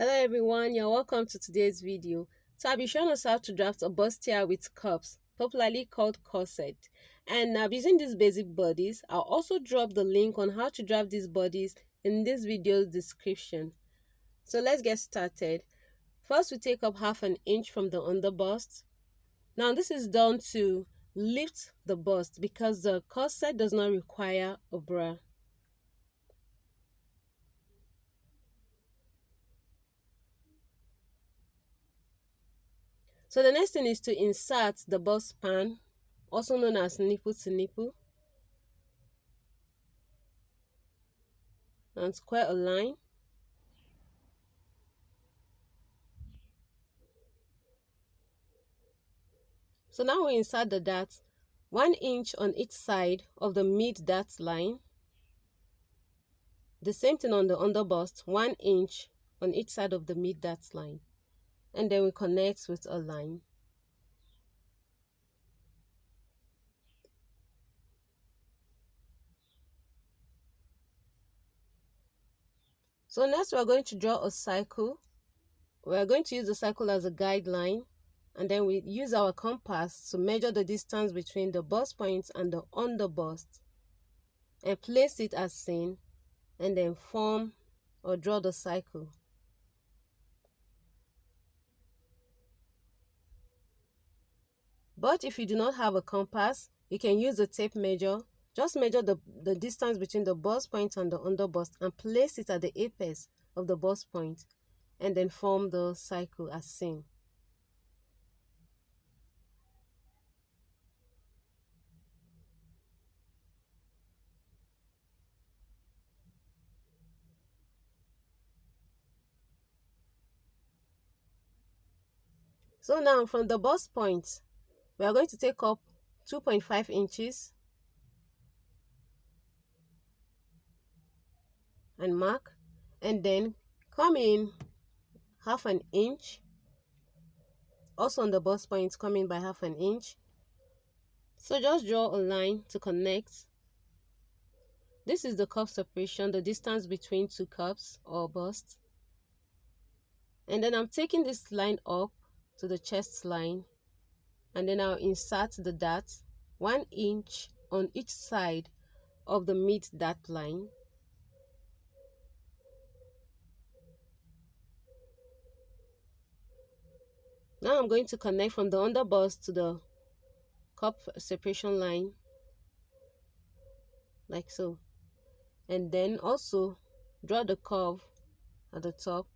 Hello everyone, you're welcome to today's video. So I'll be showing us how to draft a bustier with cuffs, popularly called corset. And now using these basic bodies, I'll also drop the link on how to draft these bodies in this video's description. So let's get started. First, we take up 1/2 inch from the underbust. Now this is done to lift the bust because the corset does not require a bra. So the next thing is to insert the bust span, also known as nipple to nipple, and square a line. So now we insert the dart 1 inch on each side of the mid dart line. The same thing on the underbust, 1 inch on each side of the mid dart line. And then we connect with a line. So next we are going to draw a circle. We are going to use the circle as a guideline, and then we use our compass to measure the distance between the bust point and the underbust and place it as seen, and then form or draw the circle. But if you do not have a compass, you can use a tape measure. Just measure the distance between the bust point and the underbust and place it at the apex of the bust point, and then form the circle as seen. So now from the bust point, we are going to take up 2.5 inches and mark, and then come in 1/2 inch. Also on the bust point, come in by 1/2 inch. So just draw a line to connect. This is the cuff separation, the distance between two cuffs or busts. And then I'm taking this line up to the chest line, and then I'll insert the dart 1 inch on each side of the mid dart line. Now I'm going to connect from the underbust to the cuff separation line, like so. And then also draw the curve at the top.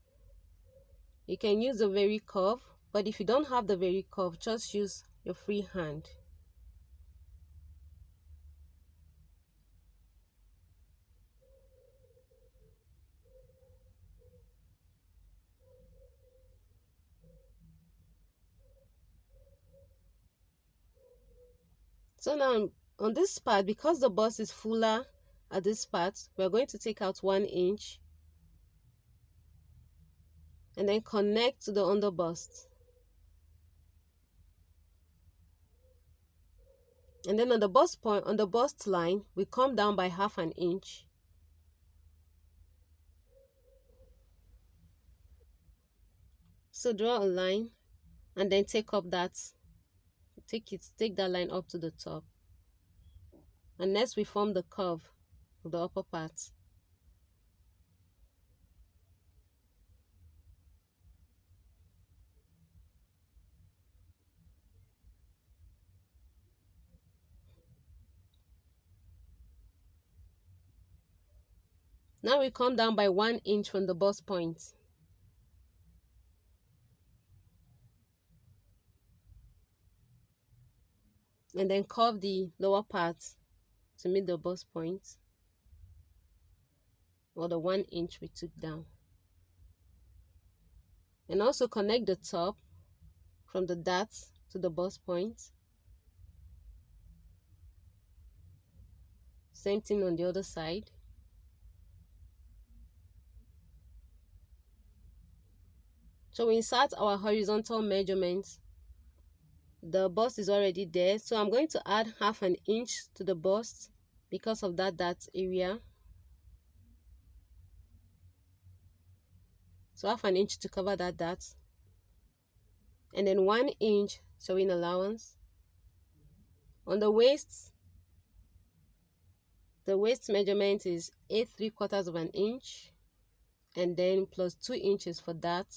You can use a very curve, but if you don't have the very curve, just use your free hand. So now on this part, because the bust is fuller at this part, we're going to take out 1 inch and then connect to the underbust. And then on the bust point, on the bust line, we come down by 1/2 inch. So draw a line and then take that line up to the top. And next we form the curve of the upper part. Now we come down by 1 inch from the bust point. And then curve the lower part to meet the bust point, or the 1 inch we took down. And also connect the top from the dart to the bust point. Same thing on the other side. So we insert our horizontal measurements. The bust is already there, so I'm going to add 1/2 inch to the bust because of that area. So 1/2 inch to cover that dart, and then 1 inch sewing allowance. On the waist measurement is 8¾ of an inch, and then plus 2 inches for that,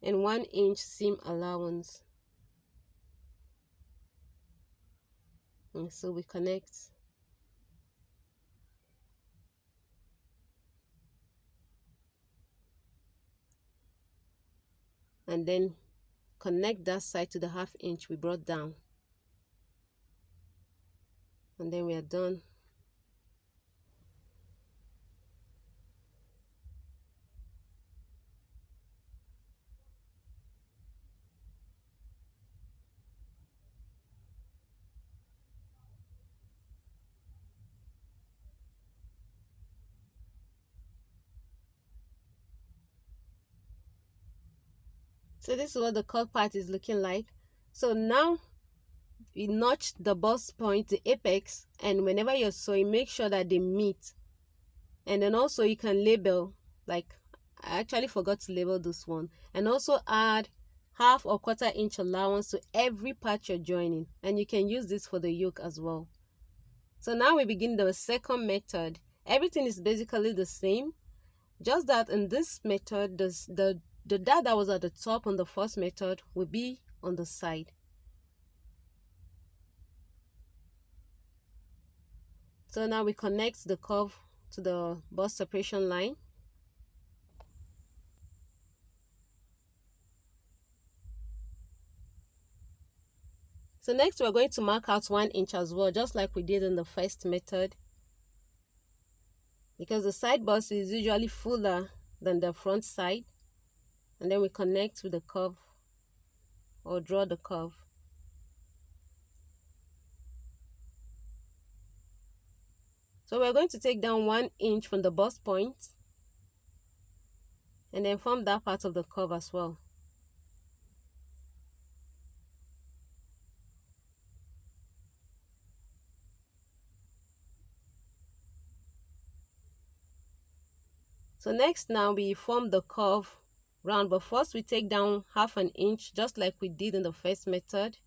and 1 inch seam allowance. And so we connect. And then connect that side to the 1/2 inch we brought down. And then we are done. So this is what the cut part is looking like. So now we notch the bust point, the apex, and whenever you're sewing, make sure that they meet. And then also you can label, like I actually forgot to label this one, and also add 1/2 or 1/4 inch allowance to every part you're joining, and you can use this for the yoke as well. So now we begin the second method. Everything is basically the same, just that in this method, the dart that was at the top on the first method will be on the side. So now we connect the curve to the bust separation line. So next we're going to mark out 1 inch as well, just like we did in the first method, because the side bust is usually fuller than the front side. And then we connect with the curve, or draw the curve. So we're going to take down 1 inch from the bust point and then form that part of the curve as well. So next, now we form the curve round, but first we take down 1/2 inch, just like we did in the first method.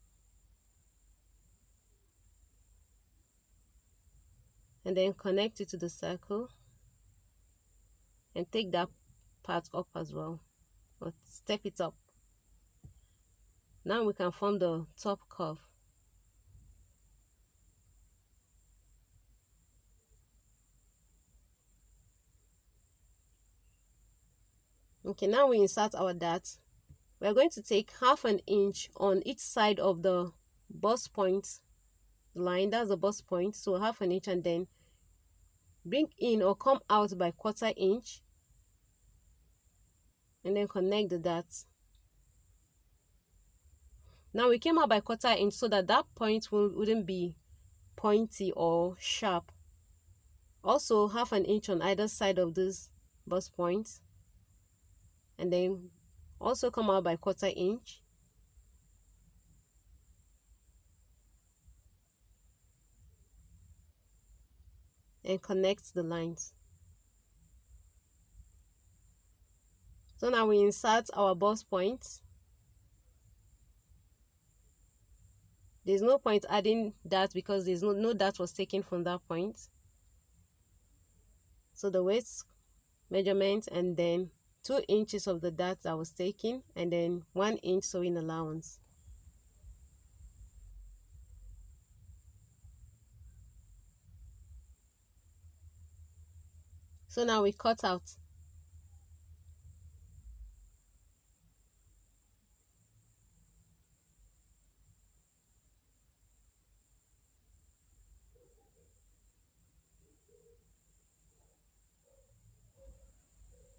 And then connect it to the circle and take that part up as well, or step it up. Now we can form the top curve. Okay, now we insert our dart. We're going to take 1/2 inch on each side of the bust point line. That's the bust point, so 1/2 inch, and then bring in or come out by 1/4 inch, and then connect the dart. Now we came out by 1/4 inch so that that point wouldn't be pointy or sharp. Also 1/2 inch on either side of this bust point, and then also come out by 1/4 inch. And connect the lines. So now we insert our bust points. There's no point adding that because there's no dart was taken from that point. So the waist measurement, and then 2 inches of the dart that was taken, and then 1 inch sewing allowance. So now we cut out.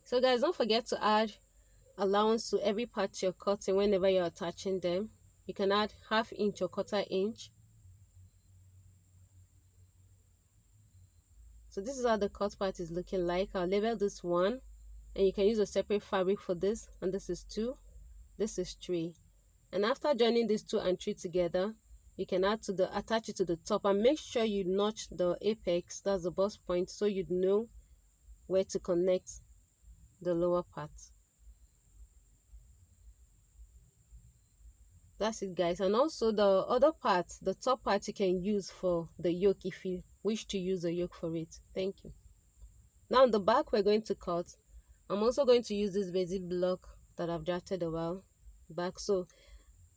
So guys, don't forget to add allowance to every part you're cutting whenever you're attaching them. You can add 1/2 inch or 1/4 inch. So this is how the cut part is looking like. I'll label this 1, and you can use a separate fabric for this, and this is 2, this is 3. And after joining these 2 and 3 together, you can attach it to the top, and make sure you notch the apex, that's the bust point, so you know where to connect. the lower part. That's it, guys. And also the other part, the top part, you can use for the yoke if you wish to use the yoke for it. Thank you. Now on the back, we're going to cut. I'm also going to use this basic block that I've drafted a while back. So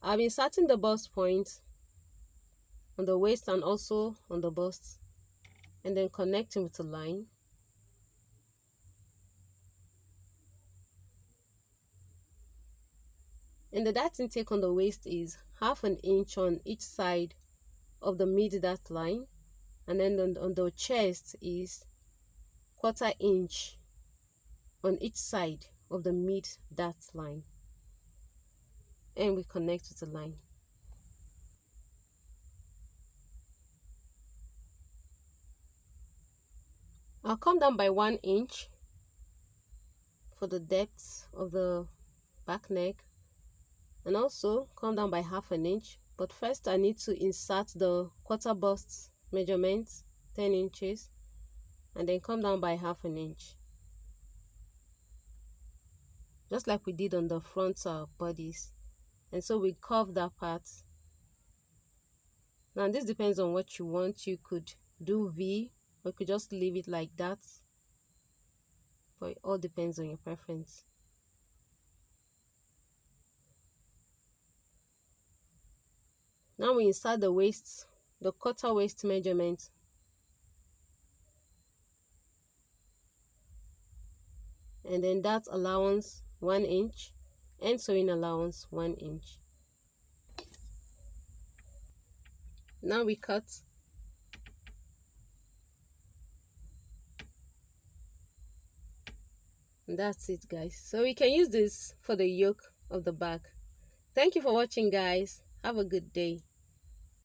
I've been inserting the bust point on the waist and also on the bust, and then connecting with a line. And the dart intake on the waist is 1/2 inch on each side of the mid dart line, and then on the chest is 1/4 inch on each side of the mid dart line, and we connect with a line. I'll come down by 1 inch for the depth of the back neck, and also come down by 1/2 inch. But first I need to insert the quarter bust measurement, 10 inches, and then come down by 1/2 inch, just like we did on the front bodies. And so we curve that part. Now this depends on what you want. You could do V, or you could just leave it like that, but it all depends on your preference. Now we insert the waist, the quarter waist measurement, and then that allowance 1 inch, and sewing allowance 1 inch. Now we cut. And that's it, guys. So we can use this for the yoke of the bag. Thank you for watching, guys. Have a good day.